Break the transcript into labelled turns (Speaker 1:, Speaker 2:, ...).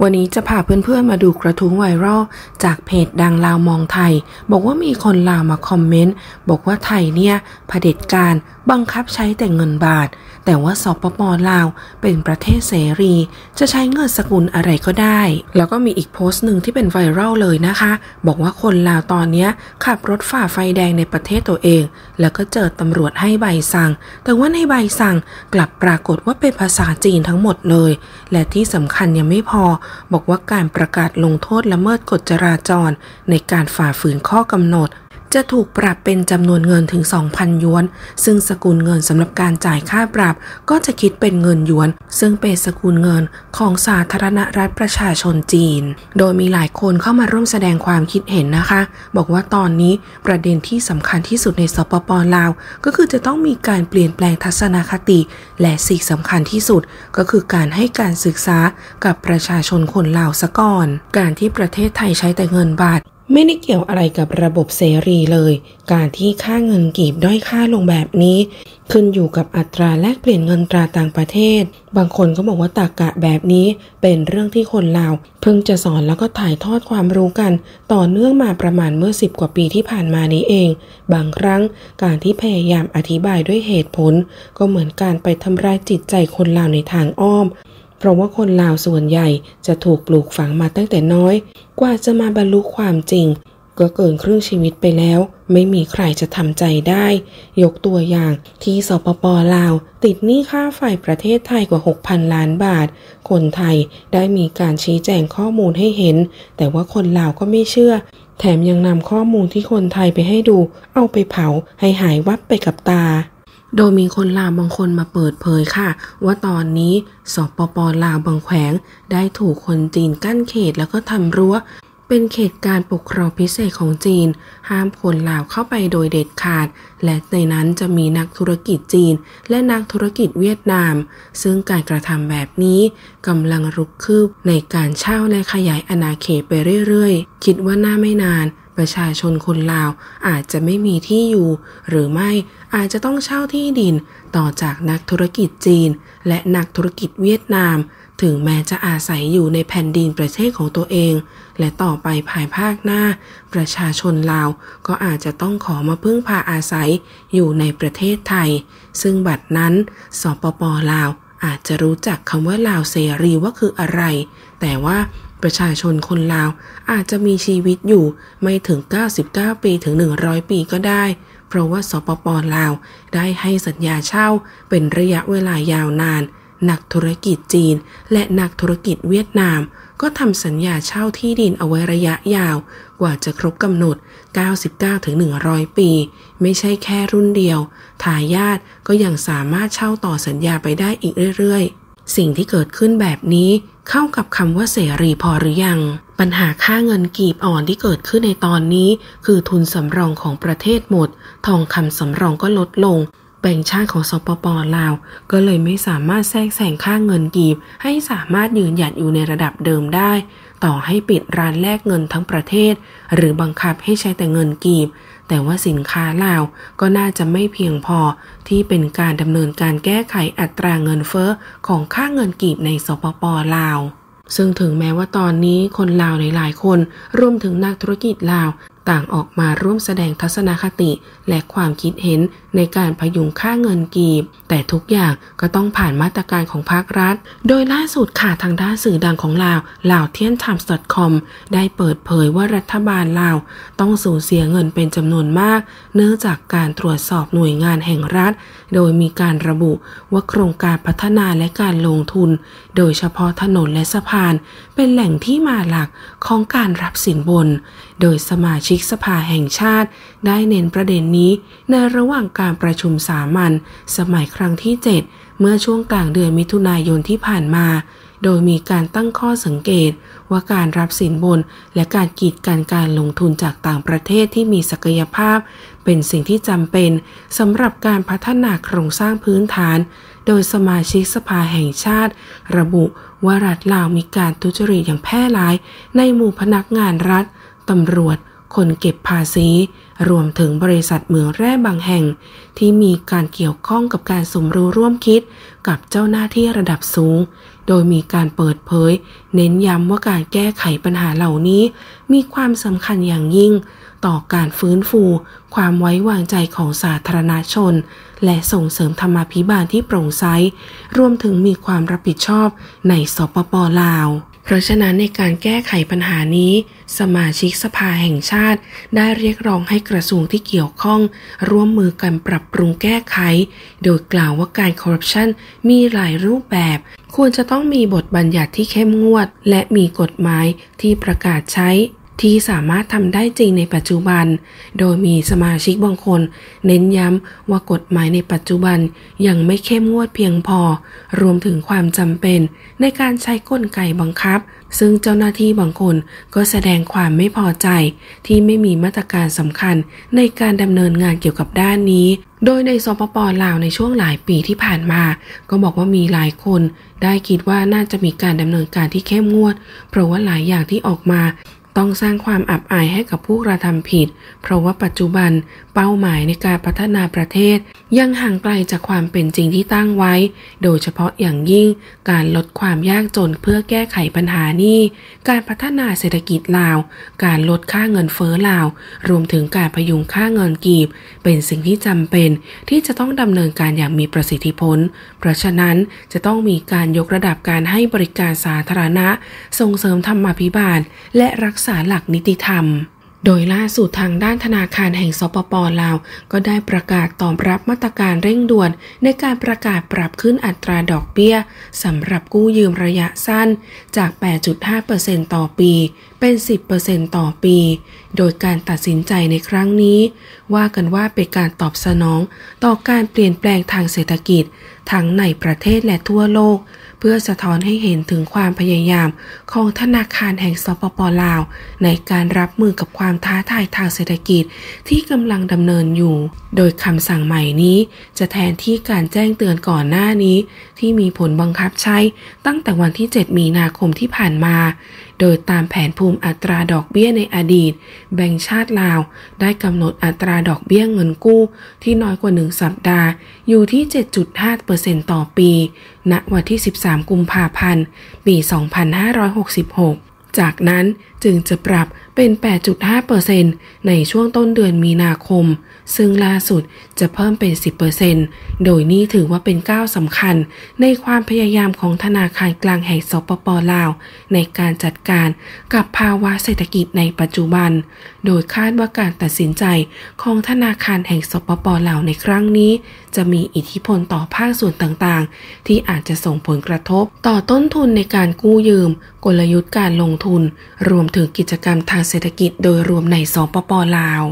Speaker 1: วันนี้จะพาเพื่อนๆมาดูกระทู้ไวรัลจากเพจดังลาวมองไทยบอกว่ามีคนลาวมาคอมเมนต์บอกว่าไทยเนี่ยเผด็จการบังคับใช้แต่เงินบาทแต่ว่าสปป.ลาวเป็นประเทศเสรีจะใช้เงินสกุลอะไรก็ได้แล้วก็มีอีกโพสต์หนึ่งที่เป็นไวรัลเลยนะคะบอกว่าคนลาวตอนนี้ขับรถฝ่าไฟแดงในประเทศตัวเองแล้วก็เจอตำรวจให้ใบสั่งแต่ว่าในใบสั่งกลับปรากฏว่าเป็นภาษาจีนทั้งหมดเลยและที่สำคัญยังไม่พอบอกว่าการประกาศลงโทษละเมิดกฎจราจรในการฝ่าฝืนข้อกำหนดจะถูกปรับเป็นจำนวนเงินถึง 2,000 หยวนซึ่งสกุลเงินสำหรับการจ่ายค่าปรับก็จะคิดเป็นเงินหยวนซึ่งเป็นสกุลเงินของสาธารณรัฐประชาชนจีนโดยมีหลายคนเข้ามาร่วมแสดงความคิดเห็นนะคะบอกว่าตอนนี้ประเด็นที่สำคัญที่สุดในสปป.ลาวก็คือจะต้องมีการเปลี่ยนแปลงทัศนคติและสิ่งสำคัญที่สุดก็คือการให้การศึกษากับประชาชนคนลาวซะก่อนการที่ประเทศไทยใช้แต่เงินบาทไม่ได้เกี่ยวอะไรกับระบบเสรีเลยการที่ค่าเงินกีบด้อยค่าลงแบบนี้ขึ้นอยู่กับอัตราแลกเปลี่ยนเงินตราต่างประเทศบางคนก็บอกว่าตรรกะแบบนี้เป็นเรื่องที่คนลาวเพิ่งจะสอนแล้วก็ถ่ายทอดความรู้กันต่อเนื่องมาประมาณเมื่อ10 กว่าปีที่ผ่านมานี้เองบางครั้งการที่พยายามอธิบายด้วยเหตุผลก็เหมือนการไปทำร้ายจิตใจคนลาวในทางอ้อมเพราะว่าคนลาวส่วนใหญ่จะถูกปลูกฝังมาตั้งแต่น้อยกว่าจะมาบรรลุความจริงก็เกินครึ่งชีวิตไปแล้วไม่มีใครจะทำใจได้ยกตัวอย่างที่สปป.ลาวติดหนี้ค่าไฟประเทศไทยกว่า 6,000 ล้านบาทคนไทยได้มีการชี้แจงข้อมูลให้เห็นแต่ว่าคนลาวก็ไม่เชื่อแถมยังนำข้อมูลที่คนไทยไปให้ดูเอาไปเผาให้หายวับไปกับตาโดยมีคนลาวบางคนมาเปิดเผยค่ะว่าตอนนี้สปป.ลาวบางแขวงได้ถูกคนจีนกั้นเขตแล้วก็ทำรั้วเป็นเขตการปกครองพิเศษของจีนห้ามคนลาวเข้าไปโดยเด็ดขาดและในนั้นจะมีนักธุรกิจจีนและนักธุรกิจเวียดนามซึ่งการกระทำแบบนี้กำลังรุกคืบในการเช่าและขยายอาณาเขตไปเรื่อยๆคิดว่าน่าไม่นานประชาชนคนลาวอาจจะไม่มีที่อยู่หรือไม่อาจจะต้องเช่าที่ดินต่อจากนักธุรกิจจีนและนักธุรกิจเวียดนามถึงแม้จะอาศัยอยู่ในแผ่นดินประเทศของตัวเองและต่อไปภายภาคหน้าประชาชนลาวก็อาจจะต้องขอมาพึ่งพาอาศัยอยู่ในประเทศไทยซึ่งบัดนั้นสปป.ลาวอาจจะรู้จักคำว่าลาวเสรีว่าคืออะไรแต่ว่าประชาชนคนลาวอาจจะมีชีวิตอยู่ไม่ถึง99 ปีถึง100 ปีก็ได้เพราะว่าสปป.ลาวได้ให้สัญญาเช่าเป็นระยะเวลายาวนานนักธุรกิจจีนและนักธุรกิจเวียดนามก็ทำสัญญาเช่าที่ดินเอาไว้ระยะยาวกว่าจะครบกำหนด99 ถึง 100 ปีไม่ใช่แค่รุ่นเดียวทายาทก็ยังสามารถเช่าต่อสัญญาไปได้อีกเรื่อยๆสิ่งที่เกิดขึ้นแบบนี้เข้ากับคำว่าเสรีพอหรือยังปัญหาค่าเงินกีบอ่อนที่เกิดขึ้นในตอนนี้คือทุนสำรองของประเทศหมดทองคำสำรองก็ลดลงแบงก์ชาติของสปป.ลาวก็เลยไม่สามารถแทรกแซงค่าเงินกีบให้สามารถยืนหยัดอยู่ในระดับเดิมได้ต่อให้ปิดร้านแลกเงินทั้งประเทศหรือบังคับให้ใช้แต่เงินกีบแต่ว่าสินค้าลาวก็น่าจะไม่เพียงพอที่เป็นการดำเนินการแก้ไขอัตราเงินเฟ้อของค่าเงินกีบในสปป.ลาวซึ่งถึงแม้ว่าตอนนี้คนลาวหลายๆคนรวมถึงนักธุรกิจลาวต่างออกมาร่วมแสดงทัศนคติและความคิดเห็นในการพยุงค่าเงินกีบแต่ทุกอย่างก็ต้องผ่านมาตรการของภาครัฐโดยล่าสุดค่ะทางด้านสื่อดังของลาว laotiantimes.com ได้เปิดเผยว่ารัฐบาลลาวต้องสูญเสียเงินเป็นจำนวนมากเนื่องจากการตรวจสอบหน่วยงานแห่งรัฐโดยมีการระบุว่าโครงการพัฒนาและการลงทุนโดยเฉพาะถนนและสะพานเป็นแหล่งที่มาหลักของการรับสินบนโดยสมาชิกสภาแห่งชาติได้เน้นประเด็นนี้ในระหว่างการประชุมสามัญสมัยครั้งที่ 7เมื่อช่วงกลางเดือนมิถุนายนที่ผ่านมาโดยมีการตั้งข้อสังเกตว่าการรับสินบนและการกีดกันการลงทุนจากต่างประเทศที่มีศักยภาพเป็นสิ่งที่จำเป็นสำหรับการพัฒนาโครงสร้างพื้นฐานโดยสมาชิกสภาแห่งชาติระบุว่ารัฐลาวมีการทุจริตอย่างแพร่หลายในหมู่พนักงานรัฐตำรวจคนเก็บภาษีรวมถึงบริษัทเหมืองแร่บางแห่งที่มีการเกี่ยวข้องกับการสมรู้ร่วมคิดกับเจ้าหน้าที่ระดับสูง โดยมีการเปิดเผยเน้นย้ำว่าการแก้ไขปัญหาเหล่านี้มีความสำคัญอย่างยิ่งต่อการฟื้นฟูความไว้วางใจของสาธารณชนและส่งเสริมธรรมาภิบาลที่โปร่งใสรวมถึงมีความรับผิดชอบในสปป.ลาวเพราะฉะนั้นในการแก้ไขปัญหานี้สมาชิกสภาแห่งชาติได้เรียกร้องให้กระทรวงที่เกี่ยวข้องร่วมมือกันปรับปรุงแก้ไขโดยกล่าวว่าการคอร์รัปชันมีหลายรูปแบบควรจะต้องมีบทบัญญัติที่เข้มงวดและมีกฎหมายที่ประกาศใช้ที่สามารถทำได้จริงในปัจจุบันโดยมีสมาชิกบางคนเน้นย้ำว่ากฎหมายในปัจจุบันยังไม่เข้มงวดเพียงพอรวมถึงความจำเป็นในการใช้กลไกบังคับซึ่งเจ้าหน้าที่บางคนก็แสดงความไม่พอใจที่ไม่มีมาตรการสำคัญในการดำเนินงานเกี่ยวกับด้านนี้โดยในสปป.ลาวในช่วงหลายปีที่ผ่านมาก็บอกว่ามีหลายคนได้คิดว่าน่าจะมีการดำเนินการที่เข้มงวดเพราะว่าหลายอย่างที่ออกมาต้องสร้างความอับอายให้กับผู้กระทำผิดเพราะว่าปัจจุบันเป้าหมายในการพัฒนาประเทศยังห่างไกลจากความเป็นจริงที่ตั้งไว้โดยเฉพาะอย่างยิ่งการลดความยากจนเพื่อแก้ไขปัญหานี้การพัฒนาเศรษฐกิจลาวการลดค่าเงินเฟ้อลาวรวมถึงการพยุงค่าเงินกีบเป็นสิ่งที่จำเป็นที่จะต้องดำเนินการอย่างมีประสิทธิผลเพราะฉะนั้นจะต้องมีการยกระดับการให้บริการสาธารณะส่งเสริมธรรมาภิบาลและรักษาหลักนิติธรรมโดยล่าสุดทางด้านธนาคารแห่งสปป.ลาวก็ได้ประกาศตอบรับมาตรการเร่งด่วนในการประกาศปรับขึ้นอัตราดอกเบี้ยสำหรับกู้ยืมระยะสั้นจาก 8.5% ต่อปีเป็น 10% ต่อปีโดยการตัดสินใจในครั้งนี้ว่ากันว่าเป็นการตอบสนองต่อการเปลี่ยนแปลงทางเศรษฐกิจทั้งในประเทศและทั่วโลกเพื่อสะท้อนให้เห็นถึงความพยายามของธนาคารแห่งสปป.ลาวในการรับมือกับความท้าทายทางเศรษฐกิจที่กำลังดำเนินอยู่โดยคำสั่งใหม่นี้จะแทนที่การแจ้งเตือนก่อนหน้านี้ที่มีผลบังคับใช้ตั้งแต่วันที่ 7 มีนาคมที่ผ่านมาโดยตามแผนภูมิอัตราดอกเบี้ยในอดีตแบงก์ชาติลาวได้กำหนดอัตราดอกเบี้ยเงินกู้ที่น้อยกว่า1สัปดาห์อยู่ที่ 7.5% ต่อปีณวันที่ 13 กุมภาพันธ์ ปี 2566 จากนั้นจึงจะปรับเป็น 8.5% ในช่วงต้นเดือนมีนาคมซึ่งล่าสุดจะเพิ่มเป็น 10% โดยนี่ถือว่าเป็นก้าวสำคัญในความพยายามของธนาคารกลางแห่งสปป.ลาวในการจัดการกับภาวะเศรษฐกิจในปัจจุบันโดยคาดว่าการตัดสินใจของธนาคารแห่งสปป.ลาวในครั้งนี้จะมีอิทธิพลต่อภาคส่วนต่างๆที่อาจจะส่งผลกระทบต่อต้นทุนในการกู้ยืมกลยุทธ์การลงทุนรวมถึงกิจกรรมทางเศรษฐกิจโดยรวมในสปป.ลาว